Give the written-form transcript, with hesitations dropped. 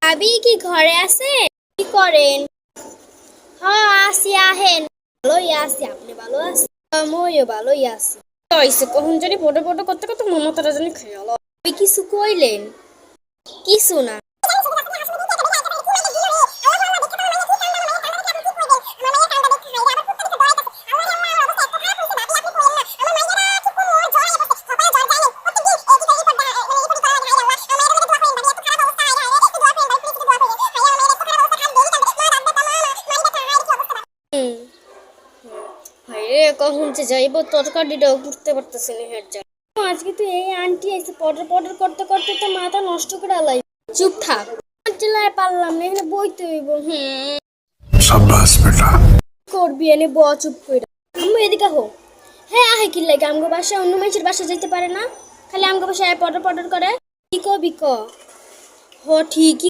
ভাবি কি ঘরে আছে? কি করেন? হ্যাঁ আসি, আহেন। ভালোই আছি, আপনি ভালো আছেন? আমিও ভালোই আছি। হইছে কখন জানি পড়ে পড়ে করতে করতে মমতাটা জানি খেয়াল। আপনি কিছু কইলেন? কিছু না। হুম। হায়রে কখন যে যাইব তরকারিটাও করতে পারতেছি না হের যা। আজকে তো এই আন্টি এসে পটর পটর করতে করতে তো মাথা নষ্ট করে আলাই। চুপ থাক। চিল্লায় পারলাম না, এখানে বইতে হইব। शाबाश बेटा। করবি এনে ব চুপ কইরা। আম্মু এদিকে হো। হ্যাঁ আহে কি লাগে আমগো বাসায় অন্য মানুষের বাসায় যেতে পারে না? খালি আমগো বাসায় পটর পটর করে। কি কবি ক? হ ঠিকই।